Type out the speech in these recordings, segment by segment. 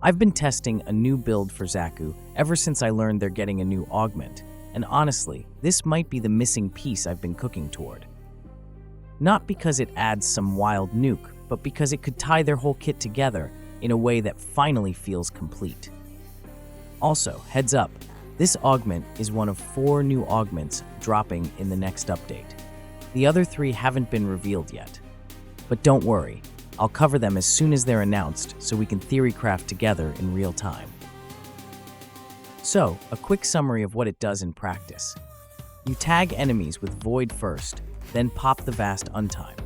I've been testing a new build for Xaku ever since I learned they're getting a new augment, and honestly, this might be the missing piece I've been cooking toward. Not because it adds some wild nuke, but because it could tie their whole kit together in a way that finally feels complete. Also, heads up, this augment is one of 4 new augments dropping in the next update. The other 3 haven't been revealed yet. But don't worry, I'll cover them as soon as they're announced so we can theorycraft together in real time. So, a quick summary of what it does in practice. You tag enemies with Void first, then pop the Vast Untime.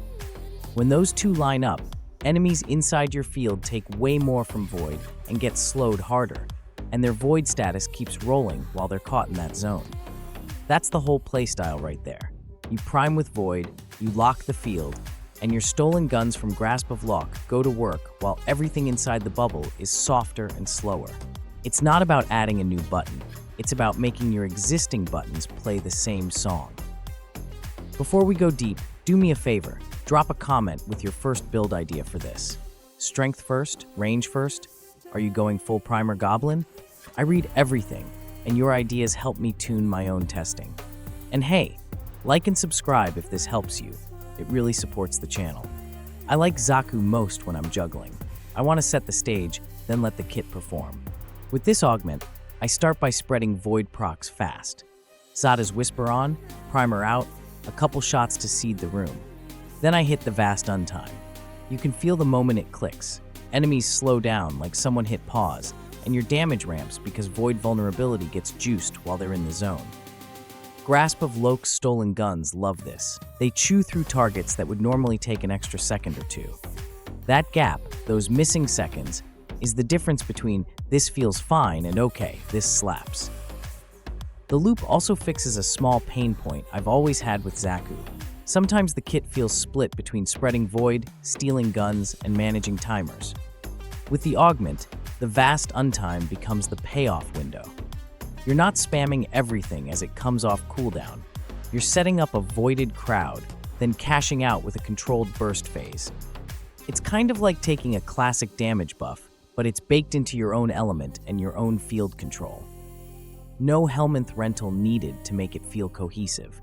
When those two line up, enemies inside your field take way more from Void and get slowed harder, and their Void status keeps rolling while they're caught in that zone. That's the whole playstyle right there. You prime with Void, you lock the field, and your stolen guns from Grasp of Lock go to work while everything inside the bubble is softer and slower. It's not about adding a new button, it's about making your existing buttons play the same song. Before we go deep, do me a favor, drop a comment with your first build idea for this. Strength first? Range first? Are you going full primer goblin? I read everything, and your ideas help me tune my own testing. And hey, like and subscribe if this helps you. It really supports the channel. I like Xaku most when I'm juggling. I want to set the stage, then let the kit perform. With this augment, I start by spreading Void procs fast. Zada's Whisper on, primer out, a couple shots to seed the room. Then I hit the Vast Untime. You can feel the moment it clicks. Enemies slow down like someone hit pause, and your damage ramps because Void vulnerability gets juiced while they're in the zone. Grasp of Loke's stolen guns love this. They chew through targets that would normally take an extra second or two. That gap, those missing seconds, is the difference between this feels fine and okay, this slaps. The loop also fixes a small pain point I've always had with Xaku. Sometimes the kit feels split between spreading Void, stealing guns, and managing timers. With the augment, the Vast Untime becomes the payoff window. You're not spamming everything as it comes off cooldown. You're setting up a voided crowd, then cashing out with a controlled burst phase. It's kind of like taking a classic damage buff, but it's baked into your own element and your own field control. No Helminth rental needed to make it feel cohesive.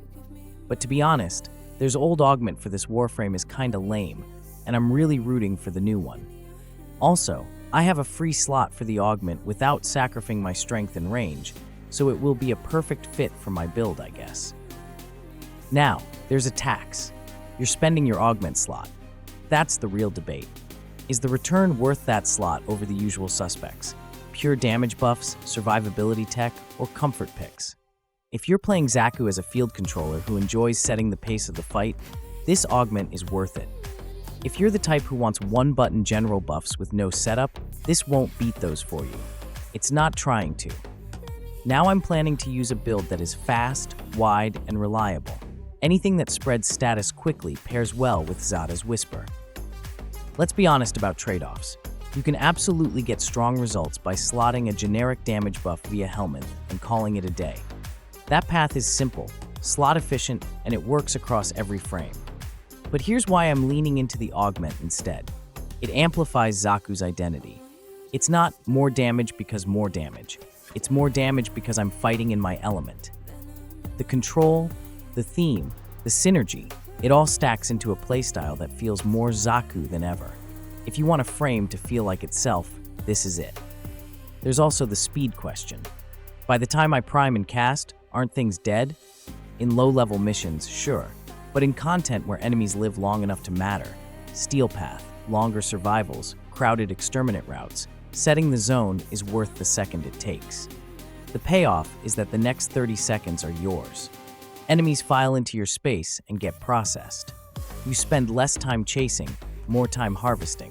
But to be honest, there's old augment for this warframe is kinda lame, and I'm really rooting for the new one. Also, I have a free slot for the augment without sacrificing my strength and range, so it will be a perfect fit for my build, I guess. Now, there's a tax. You're spending your augment slot. That's the real debate. Is the return worth that slot over the usual suspects? Pure damage buffs, survivability tech, or comfort picks? If you're playing Xaku as a field controller who enjoys setting the pace of the fight, this augment is worth it. If you're the type who wants one-button general buffs with no setup, this won't beat those for you. It's not trying to. Now I'm planning to use a build that is fast, wide, and reliable. Anything that spreads status quickly pairs well with Zada's Whisper. Let's be honest about trade-offs. You can absolutely get strong results by slotting a generic damage buff via Helminth and calling it a day. That path is simple, slot efficient, and it works across every frame. But here's why I'm leaning into the augment instead. It amplifies Xaku's identity. It's not more damage because more damage. It's more damage because I'm fighting in my element. The control, the theme, the synergy, it all stacks into a playstyle that feels more Xaku than ever. If you want a frame to feel like itself, this is it. There's also the speed question. By the time I prime and cast, aren't things dead? In low-level missions, sure, but in content where enemies live long enough to matter, Steel Path, longer survivals, crowded exterminate routes, setting the zone is worth the second it takes. The payoff is that the next 30 seconds are yours. Enemies file into your space and get processed. You spend less time chasing, more time harvesting.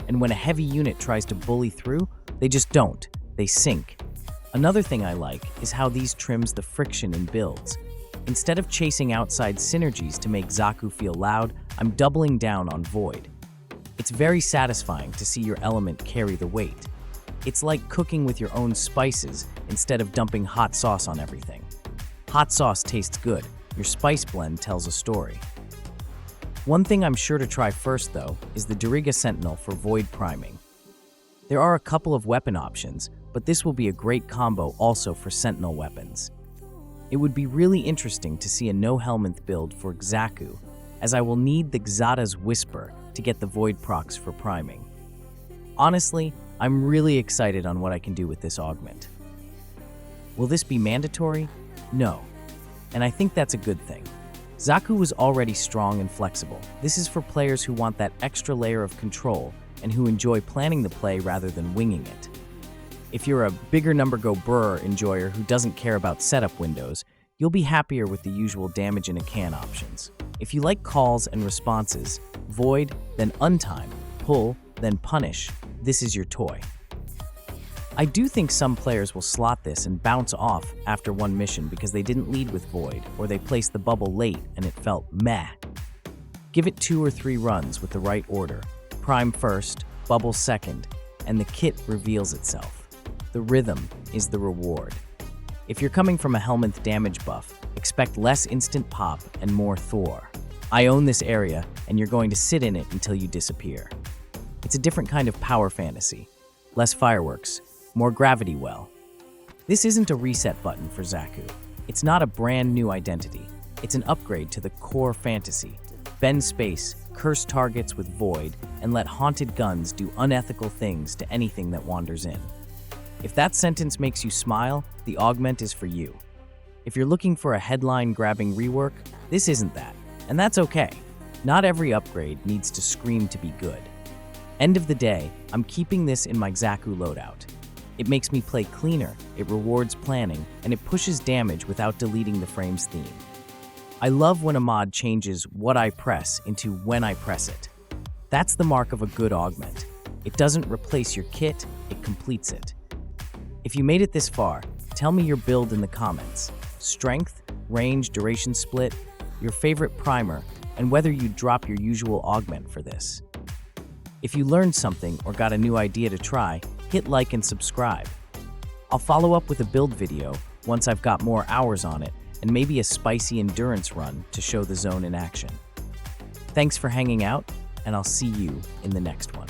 And when a heavy unit tries to bully through, they just don't. They sink. Another thing I like is how these trims the friction in builds. Instead of chasing outside synergies to make Xaku feel loud, I'm doubling down on Void. It's very satisfying to see your element carry the weight. It's like cooking with your own spices instead of dumping hot sauce on everything. Hot sauce tastes good. Your spice blend tells a story. One thing I'm sure to try first, though, is the Diriga Sentinel for Void priming. There are a couple of weapon options, but this will be a great combo also for sentinel weapons. It would be really interesting to see a no-helmet build for Xaku, as I will need the Xata's Whisper to get the Void procs for priming. Honestly, I'm really excited on what I can do with this augment. Will this be mandatory? No. And I think that's a good thing. Xaku was already strong and flexible. This is for players who want that extra layer of control and who enjoy planning the play rather than winging it. If you're a bigger number go brr enjoyer who doesn't care about setup windows, you'll be happier with the usual damage in a can options. If you like calls and responses, void, then untime, pull, then punish, this is your toy. I do think some players will slot this and bounce off after one mission because they didn't lead with void or they placed the bubble late and it felt meh. Give it 2 or 3 runs with the right order. Prime first, bubble second, and the kit reveals itself. The rhythm is the reward. If you're coming from a helmet damage buff, expect less instant pop and more Thor. I own this area, and you're going to sit in it until you disappear. It's a different kind of power fantasy. Less fireworks, more gravity well. This isn't a reset button for Xaku. It's not a brand new identity. It's an upgrade to the core fantasy. Bend space, curse targets with void, and let haunted guns do unethical things to anything that wanders in. If that sentence makes you smile, the augment is for you. If you're looking for a headline-grabbing rework, this isn't that, and that's okay. Not every upgrade needs to scream to be good. End of the day, I'm keeping this in my Xaku loadout. It makes me play cleaner, it rewards planning, and it pushes damage without deleting the frame's theme. I love when a mod changes what I press into when I press it. That's the mark of a good augment. It doesn't replace your kit, it completes it. If you made it this far, tell me your build in the comments. Strength, range, duration split, your favorite primer, and whether you'd drop your usual augment for this. If you learned something or got a new idea to try, hit like and subscribe. I'll follow up with a build video once I've got more hours on it and maybe a spicy endurance run to show the zone in action. Thanks for hanging out, and I'll see you in the next one.